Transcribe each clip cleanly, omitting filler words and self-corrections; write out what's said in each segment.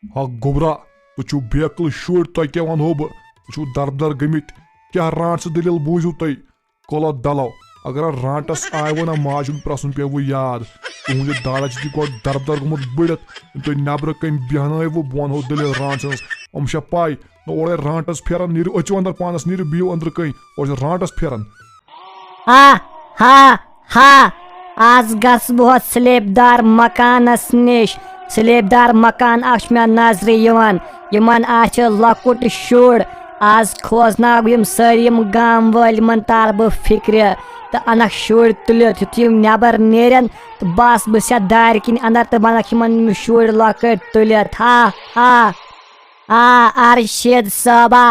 ہا گوبرا تُہۍ بیکل شُرۍ تۄہہِ کیٛاہ وَنہو بہٕ تُہۍ چھِو دردر گٔمٕتۍ کیٛاہ رانٹس دٔلیٖل بوٗزِو تُہۍ کۄلو دلو اگر رانٹس آیوٕ نا ماجہِ ہُنٛد پرٛژھُن پیوٕ یاد تُہنٛدِ داڑا چھِ گۄڈٕ دردر گوٚمُت بٔڑِتھ یِم تُہۍ نیبرٕ کَنۍ بیٚہنٲیوٕ بہٕ وَنہو دٔلیٖل رانٹس ہٕنٛز یِم چھےٚ پاے نہ اورے رانٹس پھیران نیٖرِو أژِو اندر پانس نیٖرِو بِہِو أنٛدرٕ کَنۍ اورٕ چھِ رانٹس پھیران ہا ہا ہا آز گژھ بہٕ ہۄتھ سلیب دار مکانس نِش سلیب دار مکان اکھ چھُ مےٚ نظرِ یِوان یِمن آسہِ لۄکُٹ شُر آز کھوژناو بہٕ یِم سٲری یِم گام وٲلۍ یِمن تارٕ بہٕ فِکرِ تہٕ اَنکھ شُرۍ تُلِتھ یُتھُے یِم نیبر نیرن تہٕ بس بہٕ چھَس دارِ کِنۍ اندر تہٕ بنکھ یِمن شُرۍ لۄکٕٹۍ تُلِتھ ہا ہا ارشد صٲبا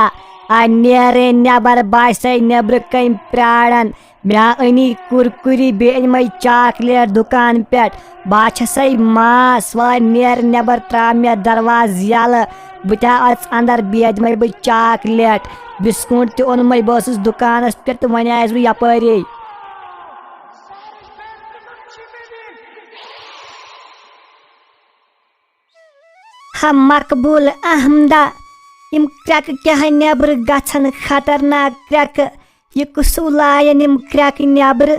نیرٕنۍ نیبر باسے نیبرٕ کَنۍ پیاران مےٚ أنی کُرکُری بیٚیہِ أنۍ مےٚ چاکلیٹ دُکان پٮ۪ٹھ بہٕ چھسے ماس وۄنۍ نیر نیبر تراو مےٚ دروازٕ یلہٕ بہٕ تہِ اژٕ اندر بیٚیہِ دِمے بہٕ چاکلیٹ بِسکوٗٹ تہِ اوٚنمَے بہٕ ٲسٕس دُکانس پٮ۪ٹھ تہٕ وۄنۍ آیس بہٕ یپٲری ہا مقبوٗل احمدا یِم کرٛٮ۪کہٕ کیٛاہ نیبرٕ گژھن خطرناک کرٛٮ۪کہٕ یہِ کُسُو لایَن یِم کرٛٮ۪کہٕ نیبرٕ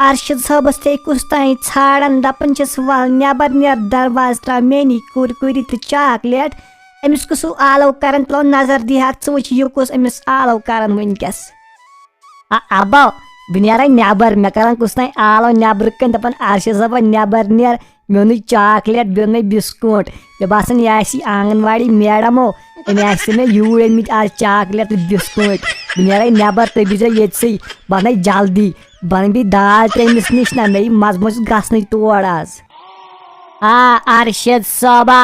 ارشد صٲبس تہِ کُس تانۍ ژھانڈان دپان چھِس ول نیبر نیر دروازٕ تراو میٲنی کُرکُری تہٕ چاکلیٹ أمِس کُسُو آلو کران تُلو نظر دِہاکھ ژٕ وٕچھ یہِ کُس أمِس آلو کران وٕنکیٚس ابو بہٕ نیرے نیبر مےٚ کران کُس تانۍ آلو نیبرٕ کَنۍ دپان ارشد صٲبا نیبر نیر مےٚ اوٚنُے چاکلیٹ بیٚیہِ اوٚنُے بِسکوٗٹ مےٚ باسان یہِ آسہِ آنگن واڑی میڈمو أمۍ آسہِ مےٚ یوٗرۍ أنمٕتۍ آز چاکلیٹ تہٕ بِسکوٗٹ بہٕ نیرے نیبر تُہۍ بِہزیو ییٚتسٕے بہٕ اَنَے جلدی بہٕ اَنہٕ بیٚیہِ دال تہِ أمِس نِش نہ مےٚ یہِ مزٕ مہ چھُس گژھنٕے تور آز ارشد صٲبا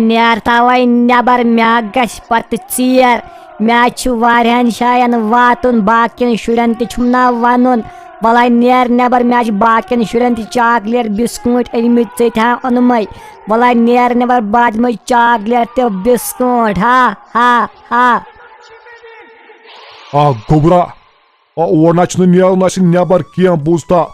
نیر تَوَے نیبر مےٚ گژھِ پتہٕ ژیر مےٚ چھُ واریاہن جاین واتُن باقین شُرٮ۪ن تہِ چھُم نا وَنُن وَلے نیر نیبر مےٚ چھِ باقین شُرٮ۪ن تہِ چاکلیٹ بِسکوٗٹ أنمٕتۍ ژےٚ تہِ ہا اوٚنمَے وَلے نیر نیبر بہٕ دِمَے چاکلیٹ تہٕ بِسکوٗٹ ہا گوبرا اور نہ چھُنہٕ نیرُن اَسہِ نیبر کینٛہہ بوٗزتا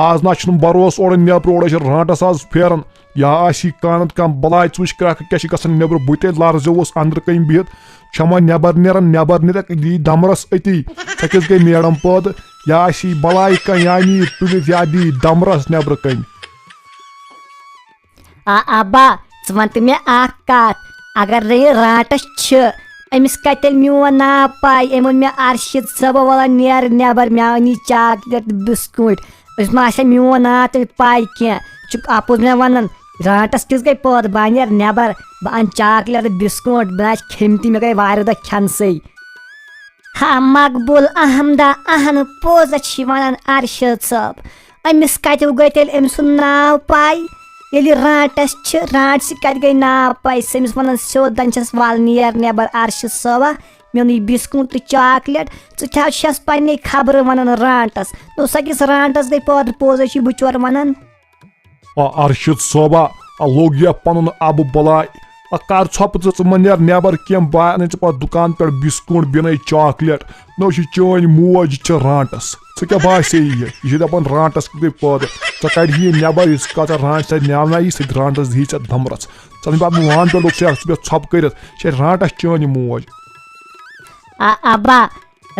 آز نہ چھُنہٕ بروسہٕ اورٕ نیبرٕ اورے چھِ رانٹس آز پھیران یا آسی کانت کانٛہہ بلاے ژٕ وٕچھ کرٛٮ۪کہٕ کیٛاہ چھِ گژھان نیبرٕ بہٕ تہِ لرزیووُس أنٛدرٕ کَنۍ بِہِتھ چھما نیبر نیران نیبر نیرکھ دی دمرس أتی سۄ کِژھ گٔے میڈم پٲدٕ یا آسی بلاے کانٛہہ یا نی تُلِتھ یا دی دمرس نیبرٕ کَنۍ ابا ژٕ وَن تہٕ مےٚ اکھ کتھ اگر نہٕ یہِ رانٹس چھِ أمِس کتہِ تیٚلہِ میون ناو پاے أمۍ ووٚن مےٚ ارشد صٲبا وَلہ نیر نیبر مےٚ أنی چاکلیٹ تہٕ بِسکوٗٹ أمِس ما آسہِ میون ناو تیٚلہِ پاے کینٛہہ چھُکھ اپُز مےٚ وَنان رانٹس کِژھ گٔے پٲدٕ بہٕ نیر نیبر بہٕ اَنہٕ چاکلیٹ تہٕ بِسکوٗٹ بہٕ آسہِ کھیٚمتی مےٚ گٔے واریاہ دۄہ کھٮ۪نسٕے ہا مقبوٗل احمدا اہن پوٚز چھِ وَنان ارشد صٲب أمِس کتہِ گٔے تیٚلہِ أمۍ سُنٛد ناو پاے ییٚلہِ رانٹس چھِ رانٹسٕے کتہِ گٔے ناو پاے سُہ أمِس وَنان سیوٚد دَپان چھَس وَل نیر نیبر ارشد صٲبا مےٚ اوٚنُے بِسکوٗٹ تہٕ چاکلیٹ ژٕ تہِ حظ چھَس پنٕنی خبرٕ وَنان رانٹس سۄ کِژھ رانٹس گٔے پٲدٕ پوٚز چھِ بِچور وَنان ارشد صٲبا لوٚگ یا پنُن اَبہٕ بلاے کر ژھۄپہٕ ژٕ مہ نیر نیبر کینٛہہ بہٕ اَنَے ژٕ پتہٕ دُکان پٮ۪ٹھ بِسکوٗٹ بیٚیہِ چاکلیٹ نہ چھِ چٲنۍ موج یہِ چھِ رانٹس ژٕ کیٛاہ باسے یہِ چھِ دپان رانٹس گٔے پٲدٕ ژٕ کڑِ یہِ نیبر یُس کَتھ رانٹس ژےٚ نیونایی سُہ تہِ رانٹس دِی ژےٚ دمرس ژٕ پتہٕ وان پٮ۪ٹھ لوٚگ ژٕ بیٚیہِ ژھۄپہٕ کٔرِتھ چھے رانٹس چٲنۍ موج ابا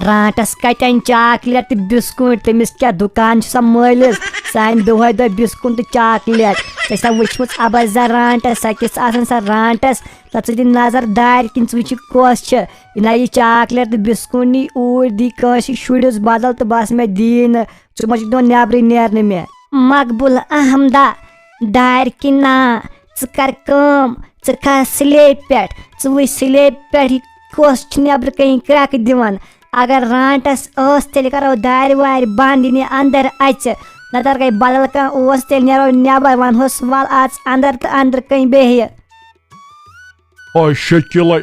رانٹس کتہِ اَنہِ چاکلیٹ تہٕ بِسکوٗٹ تٔمِس کیٛاہ دُکان چھُ سا مٲلِس سۄ اَنہِ دۄہے دۄہ بِسکوٗٹ تہٕ چاکلیٹ ژےٚ چھےٚ وٕچھمٕژ ابزا رانٹس سۄ کِژھ آسان سۄ رانٹس ژٕ دِ نظر دارِ کِنۍ ژٕ وٕچھِ کۄس چھِ یہِ نہ یہِ چاکلیٹ تہٕ بِسکوٗٹ نی اوٗرۍ دی کٲنٛسہِ شُرِس بدل تہٕ بس مےٚ دی نہٕ ژٕ ما چھُکھ دِوان نیبرٕے نیرنہٕ مےٚ مقبوٗل احمدا دارِ کِنۍ نا ژٕ کر کٲم ژٕ کھس سلیب پٮ۪ٹھ ژٕ وٕچھ سلیب پٮ۪ٹھ یہِ کۄس چھُ نیبرٕ کَنۍ کرٛٮ۪کہٕ دِوان اگر رانٹس ٲس تیٚلہِ کرو دارِ وارِ بنٛد یہِ نہِ اندر اَژِ نتہٕ گٔے بدل کانٛہہ اوس تیٚلہِ نیرو نیبر ونہوس ول اژ اندر تہٕ اندرٕ کَنۍ بیٚہہِ شکیلے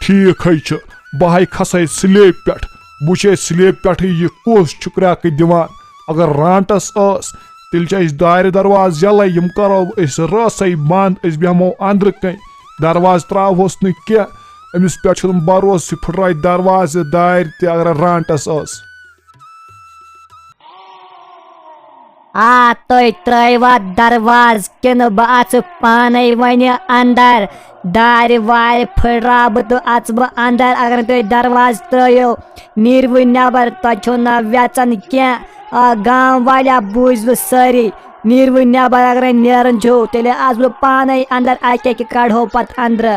ٹھیٖک ہے چھُ بہٕ ہے کھسے سلیب پٮ۪ٹھ بہٕ وٕچھے سلیب پٮ۪ٹھٕے یہِ کُس چھُ کرٛٮ۪کہٕ دِوان اگر رانٹس ٲس تیٚلہِ چھِ أسۍ دارِ درواز یَلے یِم کرو أسۍ رٲسے بنٛد أسۍ بیٚہمو اندرٕ کَنۍ دروازٕ تراوہوس نہٕ کینٛہہ أمِس پٮ۪ٹھ چھُنہٕ بروسہٕ یہِ پھٕٹرایہِ دروازٕ دارِ تہِ اگر رانٹس ٲس تُہۍ ترٛٲیوا درواز کِنہٕ بہٕ اژٕ پانے وۄنۍ اندر دارِ وارِ پھٕٹراو بہٕ تہٕ اژٕ بہٕ اندر اگر نہٕ تُہۍ درواز ترٛٲیِو نیٖرِوٕ نٮ۪بر تۄہہِ چھُو نہ وٮ۪ژان کینٛہہ گام والیاہ بوٗزِوٕ سٲری نیٖرِوٕ نٮ۪بر اگرے نیران چھُو تیٚلہِ اژٕ بہٕ پانے اندر اکہِ اکہِ کڑہو پتہٕ اندرٕ